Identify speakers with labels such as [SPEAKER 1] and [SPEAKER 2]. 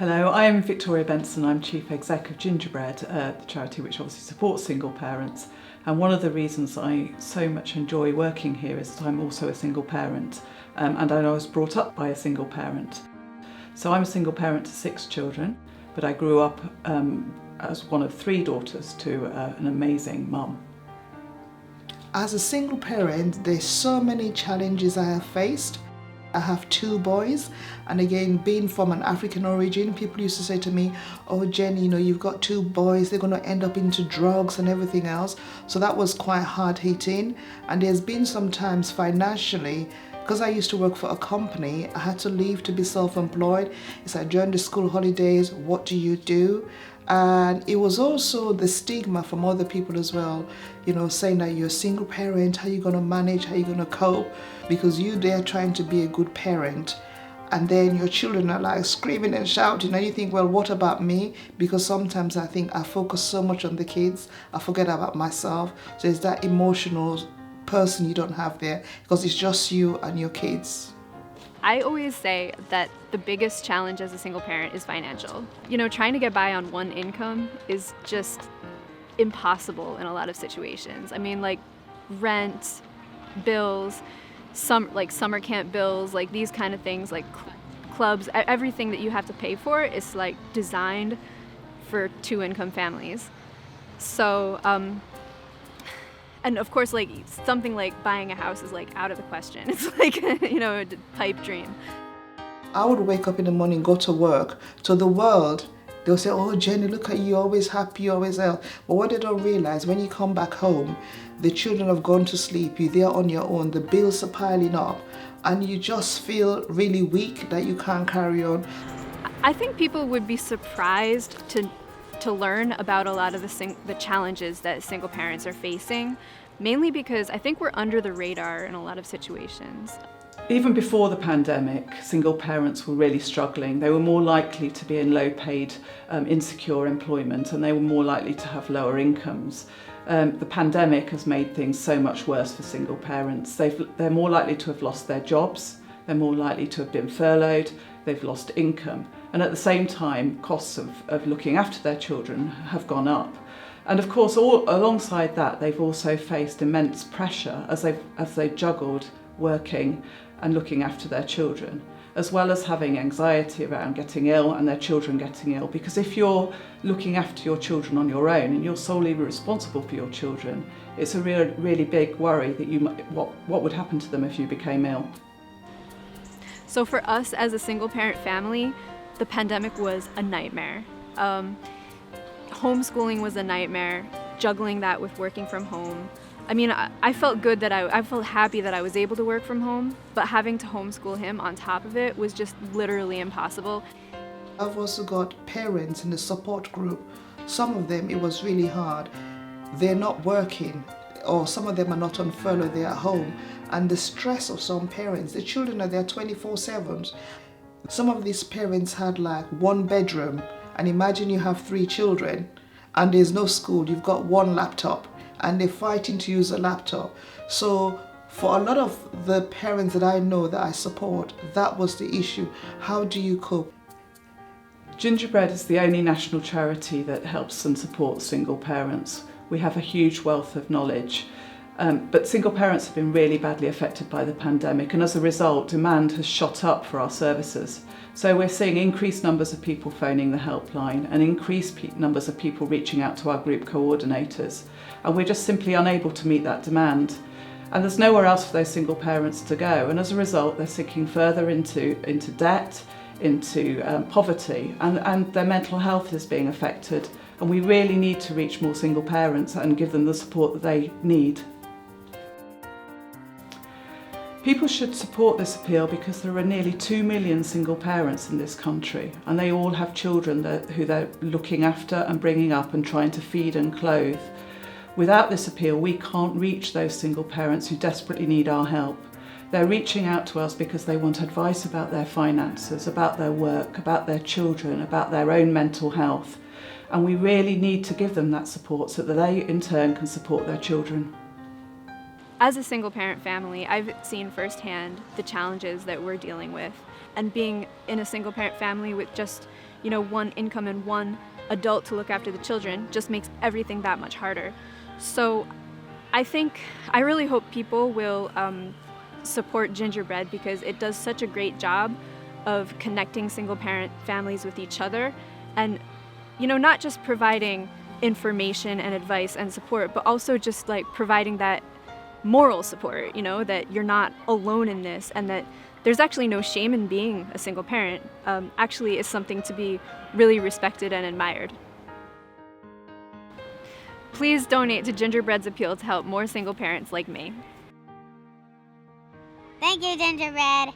[SPEAKER 1] Hello, I'm Victoria Benson. I'm Chief Exec of Gingerbread, the charity which obviously supports single parents. And one of the reasons I so much enjoy working here is that I'm also a single parent, and I was brought up by a single parent. So I'm a single parent to 6 children, but I grew up as one of 3 daughters to an amazing mum.
[SPEAKER 2] As a single parent, there's so many challenges I have faced. I have 2 boys, and again, being from an African origin, people used to say to me, "Oh Jenny, you've got 2 boys, they're going to end up into drugs and everything else." So that was quite hard hitting. And there's been sometimes financially, because I used to work for a company, I had to leave to be self-employed. It's like during the school holidays, what do you do? And it was also the stigma from other people as well, saying that you're a single parent, how are you going to manage, how are you going to cope? Because you there trying to be a good parent, and then your children are like screaming and shouting, and you think, well, what about me? Because sometimes I think I focus so much on the kids, I forget about myself. So it's that emotional person you don't have there, because it's just you and your kids.
[SPEAKER 3] I always say that the biggest challenge as a single parent is financial. Trying to get by on one income is just impossible in a lot of situations. I mean, like rent, bills, summer camp bills, like these kind of things, like clubs, everything that you have to pay for is like designed for 2-income families. So, and of course, like something like buying a house is like out of the question. It's like, a pipe dream.
[SPEAKER 2] I would wake up in the morning, go to work. To the world, they'll say, "Oh Jenny, look at you, always happy, always healthy." But what they don't realize, when you come back home, the children have gone to sleep, you're there on your own, the bills are piling up, and you just feel really weak that you can't carry on.
[SPEAKER 3] I think people would be surprised to learn about a lot of the challenges that single parents are facing, mainly because I think we're under the radar in a lot of situations.
[SPEAKER 1] Even before the pandemic, single parents were really struggling. They were more likely to be in low-paid, insecure employment, and they were more likely to have lower incomes. The pandemic has made things so much worse for single parents. They're more likely to have lost their jobs, they're more likely to have been furloughed, they've lost income. And at the same time, costs of looking after their children have gone up. And of course, all alongside that, they've also faced immense pressure as they've juggled working and looking after their children, as well as having anxiety around getting ill and their children getting ill. Because if you're looking after your children on your own and you're solely responsible for your children, it's a really big worry that what would happen to them if you became ill.
[SPEAKER 3] So for us as a single parent family, the pandemic was a nightmare. Homeschooling was a nightmare, juggling that with working from home. I mean, I felt good that I felt happy that I was able to work from home, but having to homeschool him on top of it was just literally impossible.
[SPEAKER 2] I've also got parents in the support group. Some of them, it was really hard. They're not working, or some of them are not on furlough, they're at home. And the stress of some parents, the children are there 24/7. Some of these parents had like 1 bedroom, and imagine you have 3 children and there's no school, you've got 1 laptop and they're fighting to use a laptop. So for a lot of the parents that I know that I support, that was the issue. How do you cope?
[SPEAKER 1] Gingerbread is the only national charity that helps and supports single parents. We have a huge wealth of knowledge. But single parents have been really badly affected by the pandemic, and as a result, demand has shot up for our services. So we're seeing increased numbers of people phoning the helpline and increased numbers of people reaching out to our group coordinators. And we're just simply unable to meet that demand. And there's nowhere else for those single parents to go. And as a result, they're sinking further into debt, into poverty, and their mental health is being affected. And we really need to reach more single parents and give them the support that they need. People should support this appeal because there are nearly 2 million single parents in this country, and they all have children who they're looking after and bringing up and trying to feed and clothe. Without this appeal, we can't reach those single parents who desperately need our help. They're reaching out to us because they want advice about their finances, about their work, about their children, about their own mental health. And we really need to give them that support so that they in turn can support their children.
[SPEAKER 3] As a single parent family, I've seen firsthand the challenges that we're dealing with. And being in a single parent family with just, one income and one adult to look after the children just makes everything that much harder. So I really hope people will support Gingerbread because it does such a great job of connecting single parent families with each other and, not just providing information and advice and support, but also just like providing that moral support, that you're not alone in this and that there's actually no shame in being a single parent. Actually is something to be really respected and admired. Please donate to Gingerbread's appeal to help more single parents like me.
[SPEAKER 4] Thank you, Gingerbread.